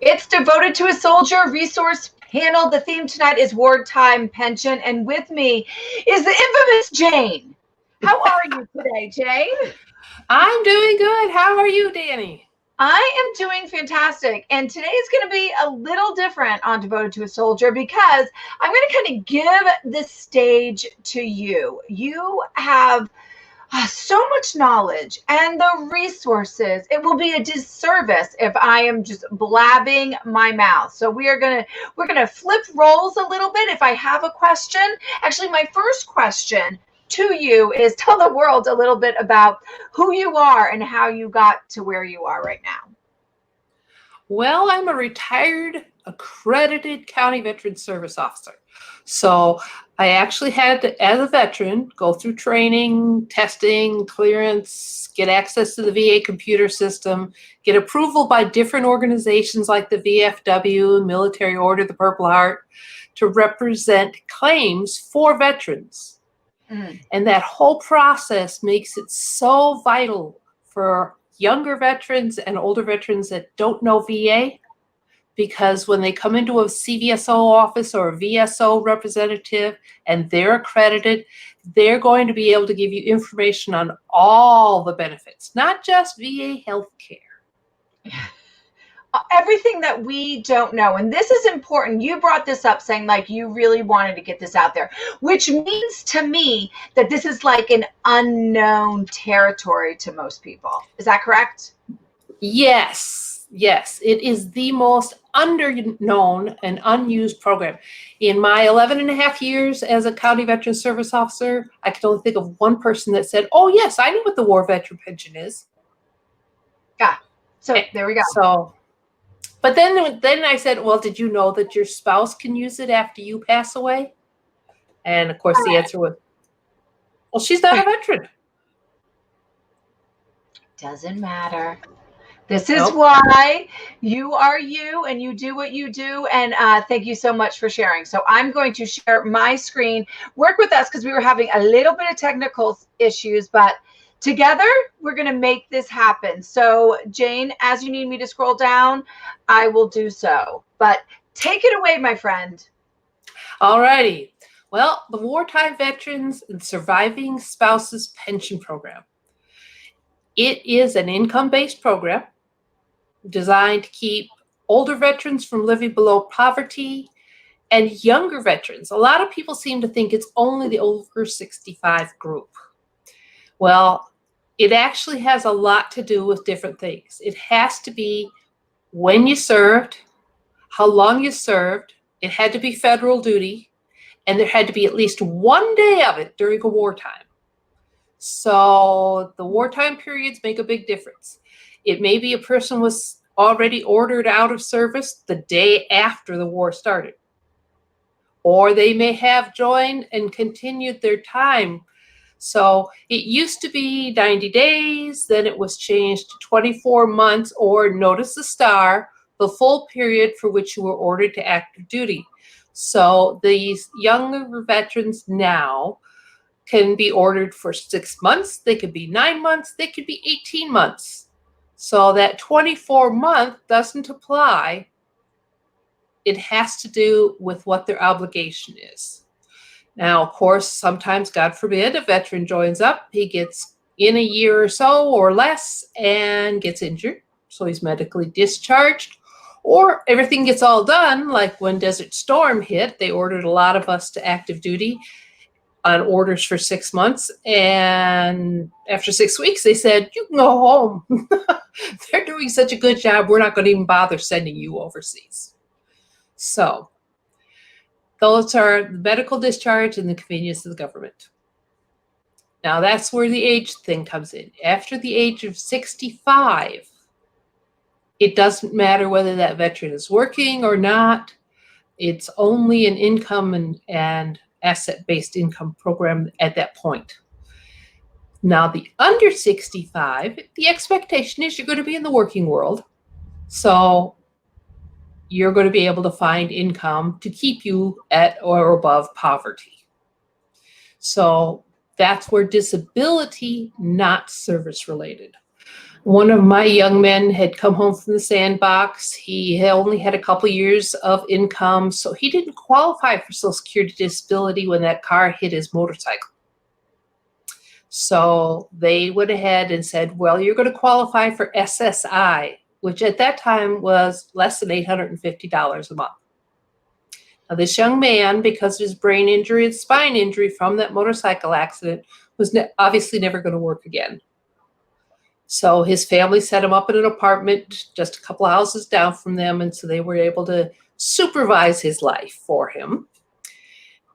It's devoted to a soldier resource panel. The theme tonight is Wartime Pension, and with me is the infamous Jane. How are you today, Jane? I'm doing good. How are you, Danny? I am doing fantastic, and today is going to be a little different on Devoted to a Soldier because I'm going to kind of give the stage to you. You have so much knowledge and the resources. It will be a disservice if I am just blabbing my mouth. So we're gonna flip roles a little bit. If I have a question, actually, my first question to you is tell the world a little bit about who you are and how you got to where you are right now. Well, I'm a retired accredited county veteran service officer. So I actually had to, as a veteran, go through training, testing, clearance, get access to the VA computer system, get approval by different organizations like the VFW, Military Order, the Purple Heart, to represent claims for veterans. And that whole process makes it so vital for younger veterans and older veterans that don't know VA, because when they come into a CVSO office or a VSO representative and they're accredited, they're going to be able to give you information on all the benefits, not just VA healthcare. Everything that we don't know. And this is important. You brought this up saying like you really wanted to get this out there, which means to me that this is like an unknown territory to most people. Is that correct? Yes, it is the most underknown and unused program. In my 11 and a half years as a county veteran service officer, I can only think of one person that said, oh yes, I know what the war veteran pension is. Yeah, so there we go. But then I said, well, did you know that your spouse can use it after you pass away? And of course the answer was, well, she's not a veteran. Doesn't matter. This is why you are you and you do what you do. And thank you so much for sharing. So I'm going to share my screen. Work with us because we were having a little bit of technical issues, but together we're going to make this happen. So Jane, as you need me to scroll down, I will do so. But take it away, my friend. All righty. Well, the Wartime Veterans and Surviving Spouses Pension Program. It is an income-based program designed to keep older veterans from living below poverty and younger veterans. A lot of people seem to think it's only the over 65 group. Well, it actually has a lot to do with different things. It has to be when you served, how long you served, it had to be federal duty, and there had to be at least one day of it during a wartime. So the wartime periods make a big difference. It may be a person was already ordered out of service the day after the war started. Or they may have joined and continued their time. So it used to be 90 days, then it was changed to 24 months, or notice the star, the full period for which you were ordered to active duty. So these younger veterans now can be ordered for 6 months, they could be 9 months, they could be 18 months. So that 24-month doesn't apply. It has to do with what their obligation is. Now, of course, sometimes, God forbid, a veteran joins up, he gets in a year or so or less and gets injured, so he's medically discharged, or everything gets all done, like when Desert Storm hit, they ordered a lot of us to active duty on orders for 6 months, and after 6 weeks they said, you can go home. They're doing such a good job, we're not going to even bother sending you overseas. So those are the medical discharge and the convenience of the government. Now that's where the age thing comes in. After the age of 65, it doesn't matter whether that veteran is working or not. It's only an income and asset-based income program at that point. Now the under 65, the expectation is you're going to be in the working world. So you're going to be able to find income to keep you at or above poverty. So that's where disability, not service related. One of my young men had come home from the sandbox. He had only had a couple years of income, so he didn't qualify for Social Security disability when that car hit his motorcycle. So they went ahead and said, well, you're going to qualify for SSI, which at that time was less than $850 a month. Now, this young man, because of his brain injury and spine injury from that motorcycle accident, was obviously never going to work again. So his family set him up in an apartment just a couple of houses down from them, and so they were able to supervise his life for him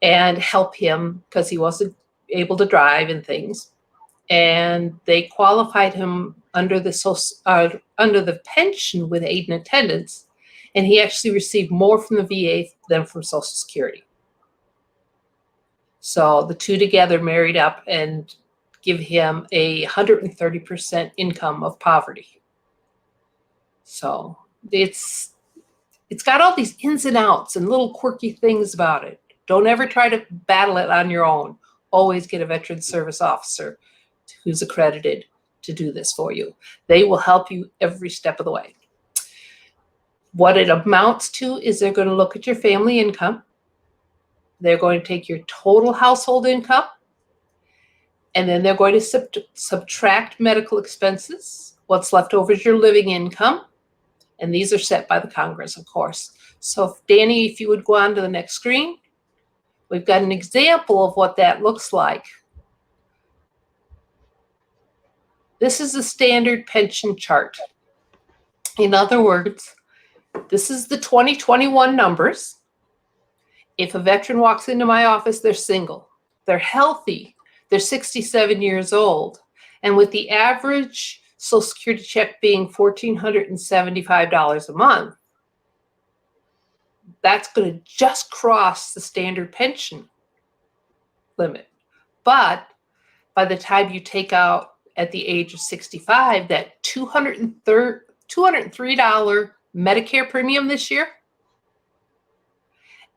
and help him because he wasn't able to drive and things. And they qualified him under the pension with aid and attendance, and he actually received more from the VA than from Social Security. So the two together married up and give him 130% income of poverty. So it's got all these ins and outs and little quirky things about it. Don't ever try to battle it on your own. Always get a veteran service officer who's accredited to do this for you. They will help you every step of the way. What it amounts to is they're going to look at your family income. They're going to take your total household income, and then they're going to subtract medical expenses. What's left over is your living income, and these are set by the Congress, of course. So, Danny, if you would go on to the next screen, we've got an example of what that looks like. This is a standard pension chart. In other words, this is the 2021 numbers. If a veteran walks into my office, they're single, they're healthy, they're 67 years old, and with the average Social Security check being $1,475 a month, that's going to just cross the standard pension limit. But by the time you take out at the age of 65, that $203 Medicare premium this year,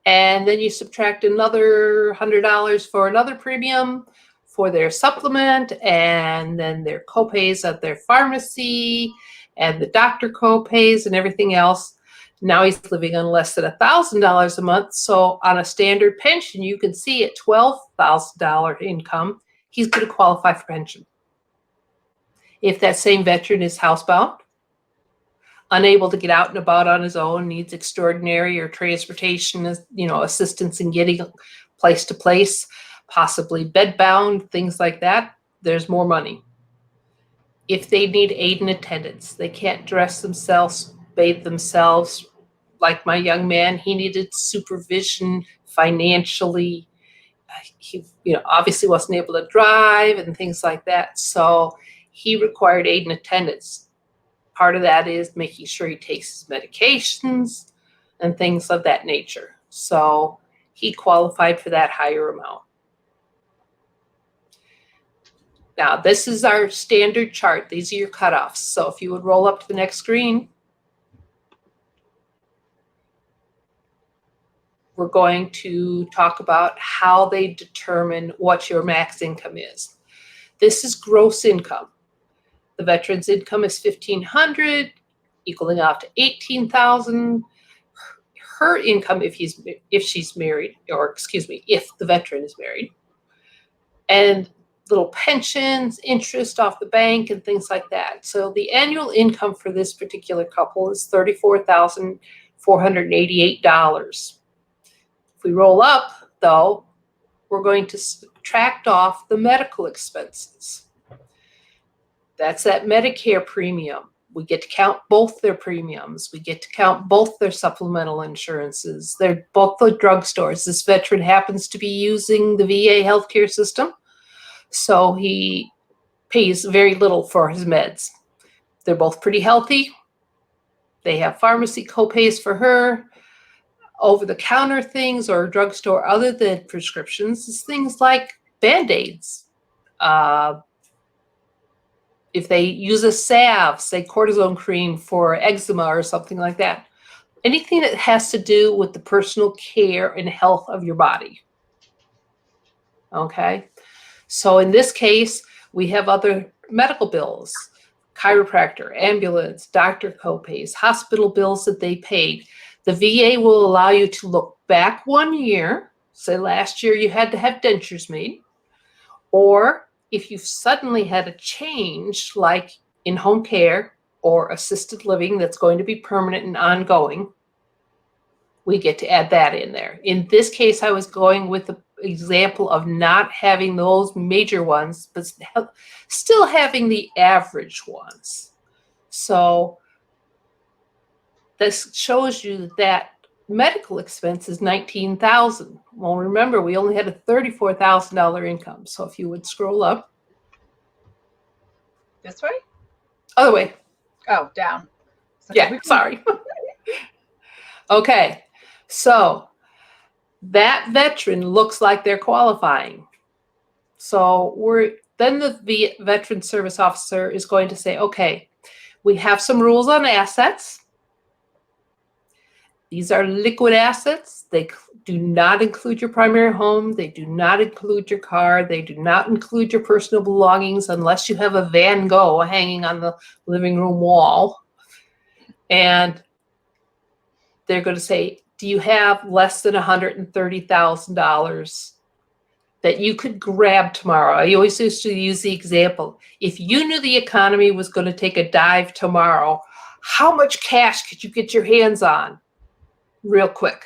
and then you subtract another $100 for another premium for their supplement, and then their copays at their pharmacy, and the doctor copays and everything else. Now he's living on less than $1,000 a month. So on a standard pension, you can see at $12,000 income, he's going to qualify for pension. If that same veteran is housebound, unable to get out and about on his own, needs extraordinary or transportation, assistance in getting place to place, possibly bedbound, things like that, there's more money. If they need aid and attendance, they can't dress themselves, bathe themselves. Like my young man, he needed supervision financially. He, obviously wasn't able to drive and things like that. So he required aid and attendance. Part of that is making sure he takes his medications and things of that nature. So he qualified for that higher amount. Now, this is our standard chart. These are your cutoffs. So if you would roll up to the next screen, we're going to talk about how they determine what your max income is. This is gross income. The veteran's income is $1,500, equaling out to $18,000. Her income, if she's married, if the veteran is married, and little pensions, interest off the bank, and things like that. So the annual income for this particular couple is $34,488. If we roll up, though, we're going to subtract off the medical expenses. That's that Medicare premium. We get to count both their premiums. We get to count both their supplemental insurances. They're both the drugstores. This veteran happens to be using the VA healthcare system, so he pays very little for his meds. They're both pretty healthy. They have pharmacy copays for her. Over-the-counter things or drugstore other than prescriptions is things like Band-Aids. If they use a salve, say cortisone cream for eczema or something like that. Anything that has to do with the personal care and health of your body. Okay? So in this case, we have other medical bills, chiropractor, ambulance, doctor copays, hospital bills that they paid. The VA will allow you to look back 1 year, say last year you had to have dentures made, or if you suddenly had a change like in-home care or assisted living that's going to be permanent and ongoing, we get to add that in there. In this case, I was going with the example of not having those major ones, but still having the average ones. So this shows you that medical expense is $19,000. Well, remember, we only had a $34,000 income. So if you would scroll up. This way? Other way. Oh, down. Yeah, sorry. Okay, so that veteran looks like they're qualifying. So then the veteran service officer is going to say, okay, we have some rules on assets. These are liquid assets. They do not include your primary home. They do not include your car. They do not include your personal belongings unless you have a Van Gogh hanging on the living room wall. And they're going to say, do you have less than $130,000 that you could grab tomorrow? I always used to use the example. If you knew the economy was going to take a dive tomorrow, how much cash could you get your hands on real quick?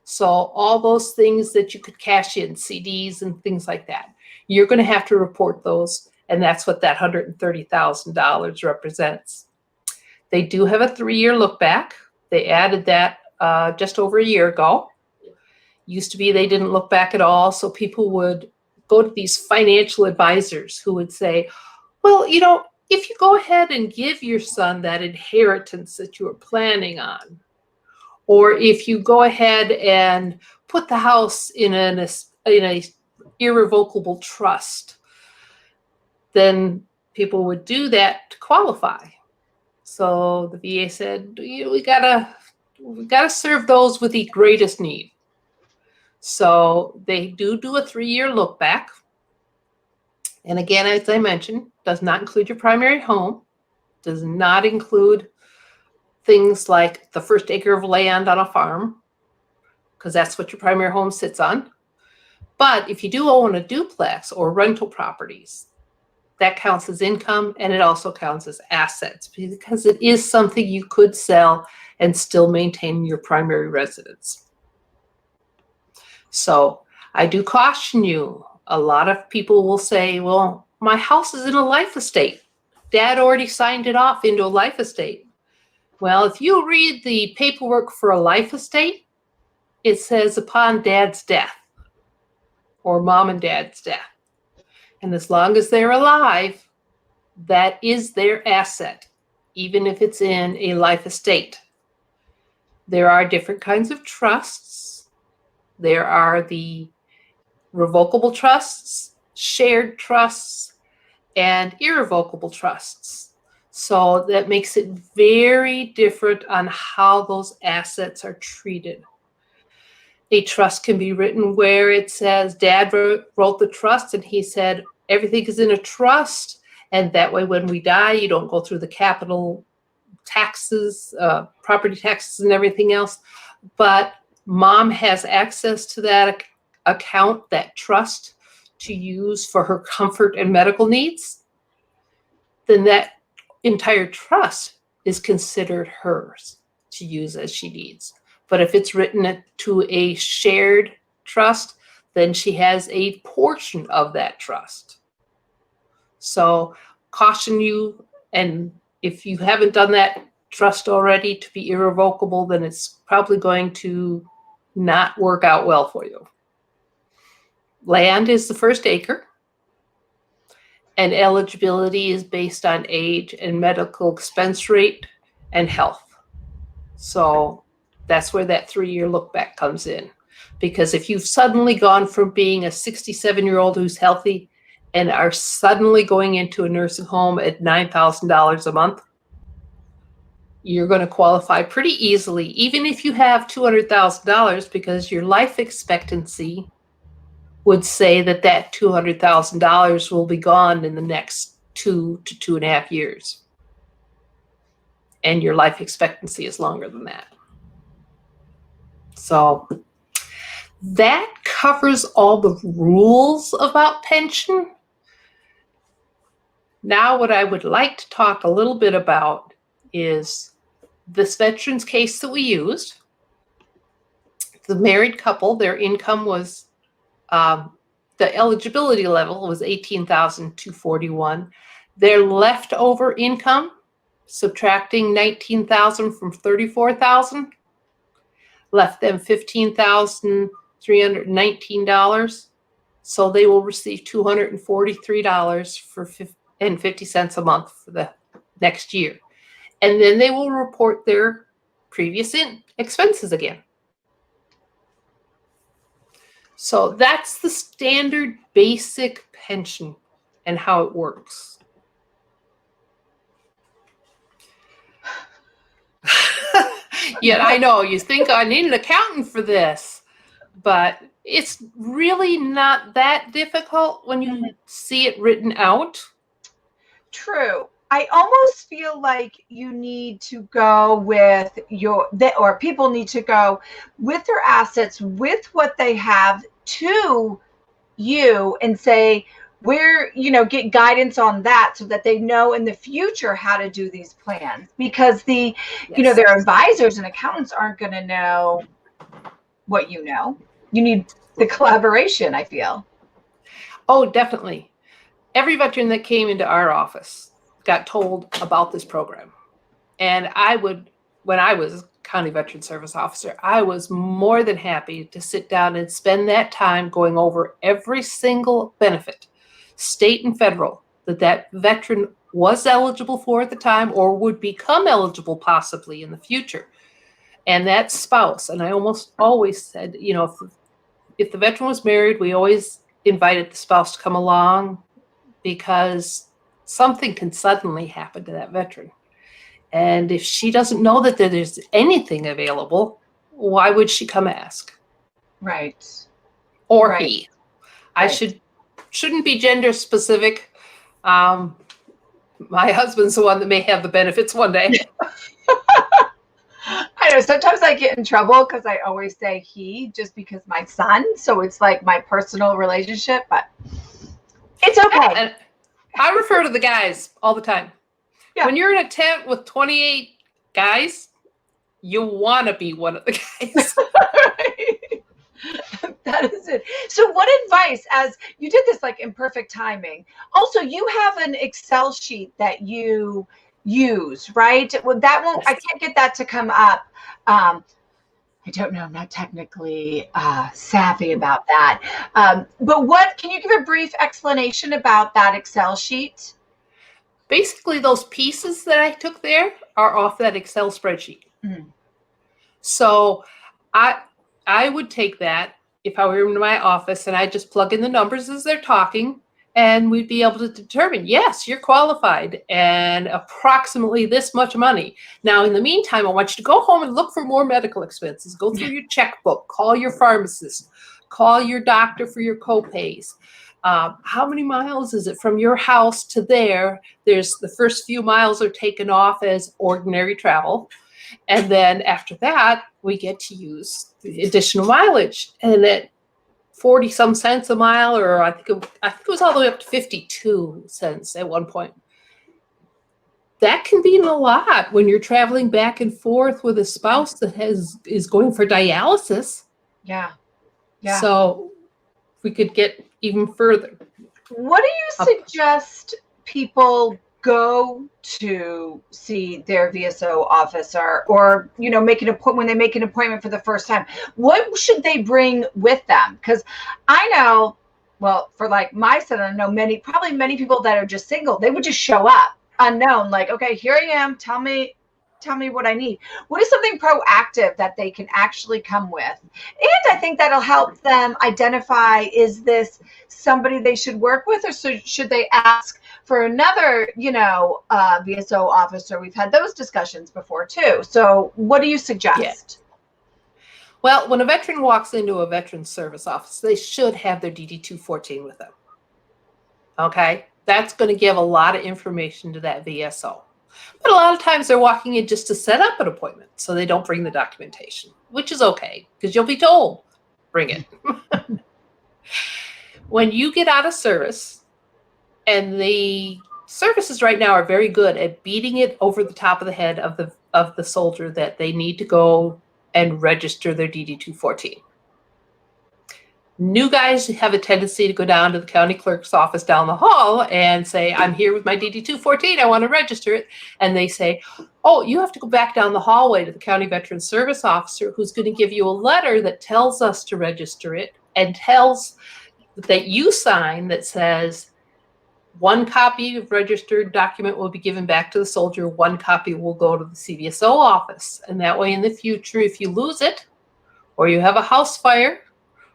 So all those things that you could cash in, CDs and things like that, you're going to have to report those. And that's what that $130,000 represents. They do have a 3-year look back. They added that just over a year ago. Used to be they didn't look back at all. So people would go to these financial advisors who would say, well, you know, if you go ahead and give your son that inheritance that you were planning on, or if you go ahead and put the house in a irrevocable trust, then people would do that to qualify. So the VA said, we gotta serve those with the greatest need. So they do a 3-year look back. And again, as I mentioned, does not include your primary home, does not include things like the first acre of land on a farm, because that's what your primary home sits on. But if you do own a duplex or rental properties, that counts as income, and it also counts as assets because it is something you could sell and still maintain your primary residence. So I do caution you. A lot of people will say, well, my house is in a life estate. Dad already signed it off into a life estate. Well, if you read the paperwork for a life estate, it says upon Dad's death or mom and dad's death. And as long as they're alive, that is their asset, even if it's in a life estate. There are different kinds of trusts. There are the revocable trusts, shared trusts, and irrevocable trusts. So that makes it very different on how those assets are treated. A trust can be written where it says Dad wrote the trust and he said everything is in a trust, and that way when we die you don't go through the capital taxes, property taxes and everything else, but mom has access to that account, that trust, to use for her comfort and medical needs. Then that entire trust is considered hers to use as she needs. But if it's written to a shared trust, then she has a portion of that trust. So caution you, and if you haven't done that trust already to be irrevocable, then it's probably going to not work out well for you. Land is the first acre. And eligibility is based on age and medical expense rate and health. So that's where that 3-year look back comes in. Because if you've suddenly gone from being a 67-year-old who's healthy and are suddenly going into a nursing home at $9,000 a month, you're going to qualify pretty easily, even if you have $200,000, because your life expectancy would say that $200,000 will be gone in the next 2 to 2.5 years. And your life expectancy is longer than that. So that covers all the rules about pension. Now, what I would like to talk a little bit about is this veteran's case that we used. The married couple, their income was, the eligibility level was $18,241. Their leftover income, subtracting $19,000 from $34,000, left them $15,319. So they will receive $243.50 a month for the next year. And then they will report their previous expenses again. So that's the standard basic pension and how it works. Yet I know you think I need an accountant for this, but it's really not that difficult when you see it written out. True. I almost feel like you need to go with or people need to go with their assets, with what they have, to you and say, get guidance on that so that they know in the future how to do these plans, because their advisors and accountants aren't going to know what you know. You need the collaboration, I feel. Oh, definitely. Every veteran that came into our office got told about this program. And when I was County Veteran Service Officer, I was more than happy to sit down and spend that time going over every single benefit, state and federal, that veteran was eligible for at the time or would become eligible possibly in the future. And that spouse, and I almost always said, if the veteran was married, we always invited the spouse to come along, because something can suddenly happen to that veteran. And if she doesn't know that there's anything available, why would she come ask? Right. Or right. he. I shouldn't be gender specific. My husband's the one that may have the benefits one day. I know sometimes I get in trouble because I always say he, just because my son. So it's like my personal relationship, but it's okay. And I refer to the guys all the time. Yeah. When you're in a tent with 28 guys, you want to be one of the guys. That is it. So what advice, as you did this like in perfect timing, also you have an Excel sheet that you use, right? Well, that won't, I can't get that to come up. I don't know, I'm not technically savvy about that. But can you give a brief explanation about that Excel sheet? Basically, those pieces that I took there are off that Excel spreadsheet. Mm-hmm. So I would take that if I were in my office and I just plug in the numbers as they're talking, and we'd be able to determine, yes, you're qualified and approximately this much money. Now, in the meantime, I want you to go home and look for more medical expenses. Go through your checkbook, call your pharmacist, call your doctor for your co-pays. How many miles is it from your house to there? There's the first few miles are taken off as ordinary travel. And then after that, we get to use the additional mileage. And at 40 some cents a mile, or I think it was all the way up to 52 cents at one point. That can be a lot when you're traveling back and forth with a spouse that is going for dialysis. Yeah. So we could get even further. What do you suggest people go to see their VSO officer, or make an appointment when they make an appointment for the first time? What should they bring with them? Because I know, well, for like my son, I know many people that are just single. They would just show up unknown, like, okay, here I am. Tell me what I need. What is something proactive that they can actually come with? And I think that'll help them identify, is this somebody they should work with, or should they ask for another, VSO officer? We've had those discussions before too. So what do you suggest? Yeah. Well, when a veteran walks into a veteran service office, they should have their DD-214 with them. Okay? That's going to give a lot of information to that VSO. But a lot of times they're walking in just to set up an appointment, so they don't bring the documentation, which is okay, because you'll be told, bring it. When you get out of service, and the services right now are very good at beating it over the top of the head of the soldier that they need to go and register their DD-214. New guys have a tendency to go down to the county clerk's office down the hall and say, I'm here with my DD-214, I want to register it. And they say, oh, you have to go back down the hallway to the county veteran service officer, who's going to give you a letter that tells us to register it and tells that you sign that says, one copy of registered document will be given back to the soldier, one copy will go to the CVSO office. And that way in the future, if you lose it or you have a house fire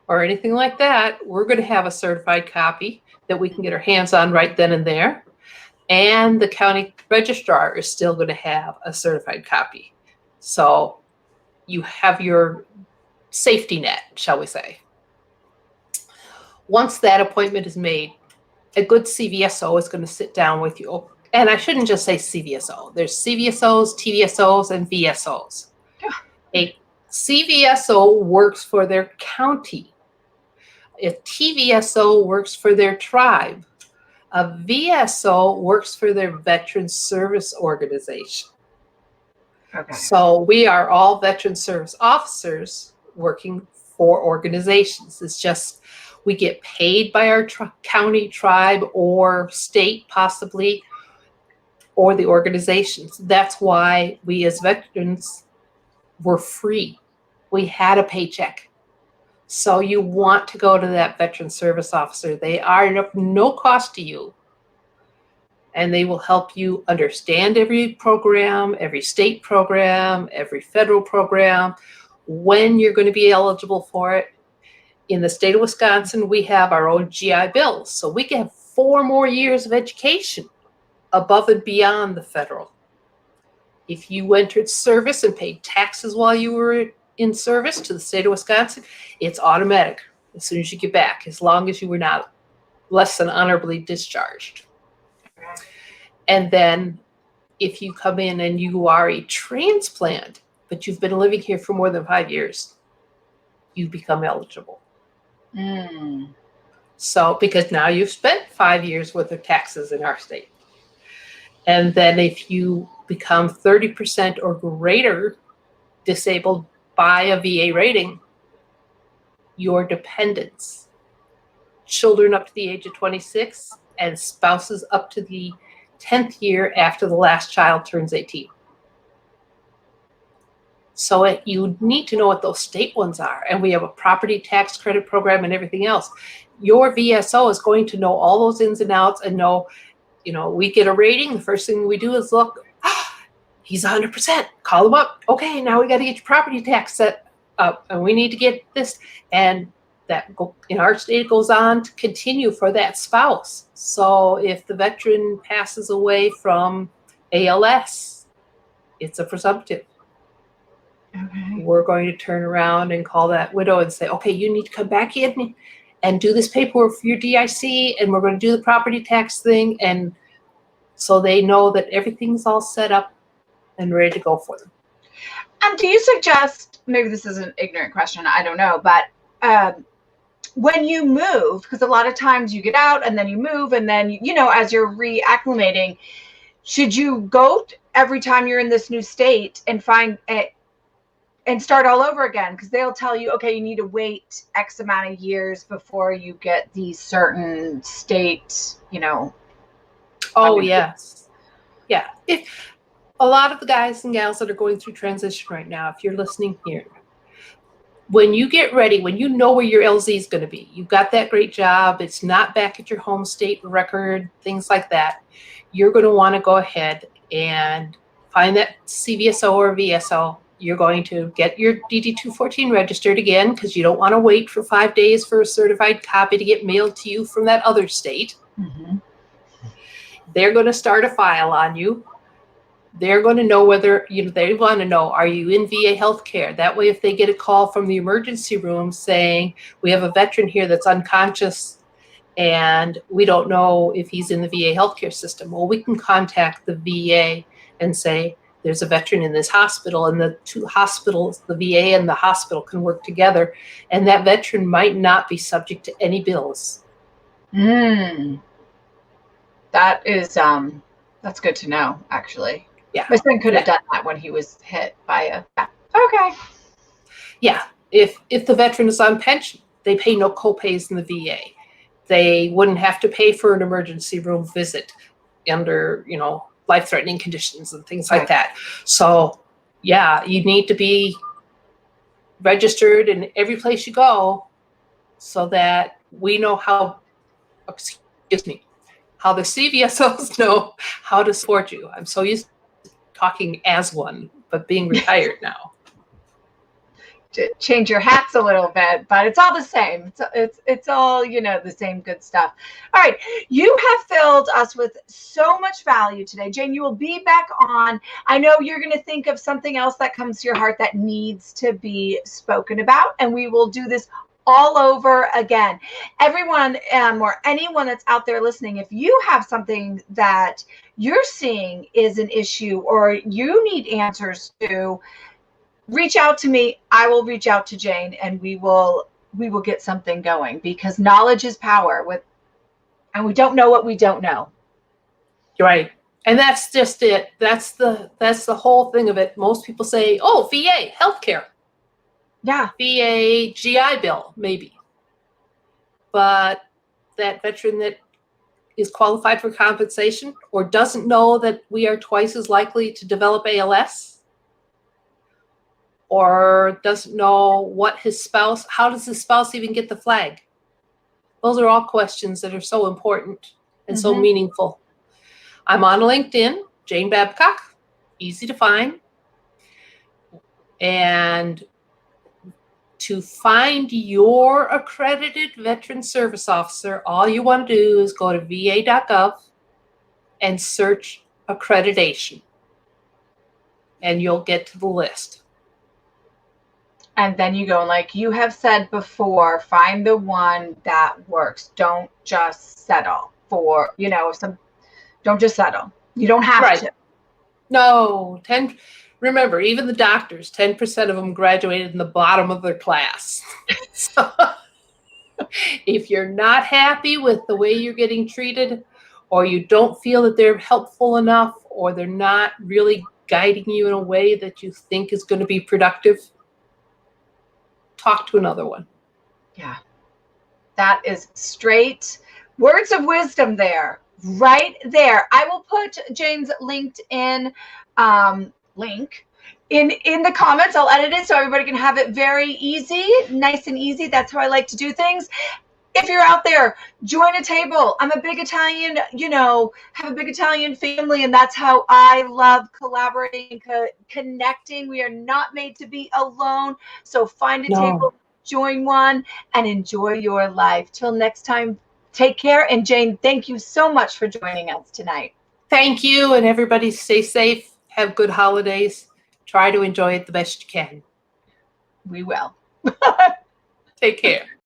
or anything like that, we're going to have a certified copy that we can get our hands on right then and there. And the county registrar is still going to have a certified copy. So you have your safety net, shall we say. Once that appointment is made, a good CVSO is going to sit down with you. And I shouldn't just say CVSO. There's CVSOs, TVSOs, and VSOs. A CVSO works for their county. A TVSO works for their tribe. A VSO works for their veteran service organization. Okay. So we are all veteran service officers working for organizations. It's just we get paid by our county, tribe, or state possibly, or the organizations. That's why we as veterans were free. We had a paycheck. So you want to go to that veteran service officer. They are no cost to you. And they will help you understand every program, every state program, every federal program, when you're going to be eligible for it. In the state of Wisconsin, we have our own GI Bill. So we can have 4 more years of education above and beyond the federal. If you entered service and paid taxes while you were in service to the state of Wisconsin, it's automatic as soon as you get back, as long as you were not less than honorably discharged. And then if you come in and you are a transplant, but you've been living here for more than 5 years, you become eligible. So, because now you've spent 5 years worth of taxes in our state. And then if you become 30% or greater disabled by a VA rating, your dependents, children up to the age of 26 and spouses up to the 10th year after the last child turns 18. So you need to know what those state ones are. And we have a property tax credit program and everything else. Your VSO is going to know all those ins and outs and know, we get a rating. The first thing we do is look, he's 100%. Call him up. Okay, now we got to get your property tax set up. And we need to get this. And that in our state, it goes on to continue for that spouse. So if the veteran passes away from ALS, it's a presumptive. Okay. We're going to turn around and call that widow and say, okay, you need to come back in and do this paperwork for your DIC, and we're going to do the property tax thing. And so they know that everything's all set up and ready to go for them. And do you suggest, maybe this is an ignorant question, I don't know, but when you move, because a lot of times you get out and then you move, and then, as you're reacclimating, should you go every time you're in this new state and find it and start all over again? Because they'll tell you, okay, you need to wait X amount of years before you get these certain state, Oh, yes. Yeah. If a lot of the guys and gals that are going through transition right now, if you're listening here, when you get ready, when you know where your LZ is going to be, you've got that great job, it's not back at your home state record, things like that, you're going to want to go ahead and find that CVSO or VSO. You're going to get your DD-214 registered again, because you don't want to wait for 5 days for a certified copy to get mailed to you from that other state. Mm-hmm. They're going to start a file on you. They're going to know whether, they want to know, are you in VA healthcare? That way, if they get a call from the emergency room saying, we have a veteran here that's unconscious and we don't know if he's in the VA healthcare system. Well, we can contact the VA and say, there's a veteran in this hospital, and the two hospitals, the VA and the hospital, can work together, and that veteran might not be subject to any bills. That is, that's good to know, actually. Yeah. My son could have done that when he was hit by a, okay. Yeah. If the veteran is on pension, they pay no co-pays in the VA. They wouldn't have to pay for an emergency room visit under, life-threatening conditions and things like that. So, yeah, you need to be registered in every place you go so that we know how the CVSOs know how to support you. I'm so used to talking as one, but being retired now. To change your hats a little bit, but it's all the same. It's all, the same good stuff. All right. You have filled us with so much value today. Jane, you will be back on. I know you're going to think of something else that comes to your heart that needs to be spoken about, and we will do this all over again. Everyone, or anyone that's out there listening, if you have something that you're seeing is an issue or you need answers to, reach out to me. I will reach out to Jane, and we will get something going, because knowledge is power, and we don't know what we don't know. Right. And that's just it. That's the whole thing of it. Most people say, oh, VA, healthcare. Yeah. VA GI Bill, maybe. But that veteran that is qualified for compensation or doesn't know that we are twice as likely to develop ALS, or doesn't know what how does his spouse even get the flag? Those are all questions that are so important and so meaningful. I'm on LinkedIn, Jane Babcock, easy to find. And to find your accredited veteran service officer, all you want to do is go to va.gov and search accreditation, and you'll get to the list. And then you go, like you have said before, find the one that works. Don't just settle for, don't just settle. You don't have to. No, remember, even the doctors, 10% of them graduated in the bottom of their class. So if you're not happy with the way you're getting treated, or you don't feel that they're helpful enough, or they're not really guiding you in a way that you think is going to be productive, talk to another one. Yeah. That is straight words of wisdom there, right there. I will put Jane's LinkedIn link in the comments. I'll edit it so everybody can have it very easy, nice and easy. That's how I like to do things. If you're out there, join a table. I'm a big Italian, have a big Italian family, and that's how I love collaborating, connecting. We are not made to be alone. So find a table, join one, and enjoy your life. Till next time, take care. And Jane, thank you so much for joining us tonight. Thank you, and everybody stay safe. Have good holidays. Try to enjoy it the best you can. We will. Take care.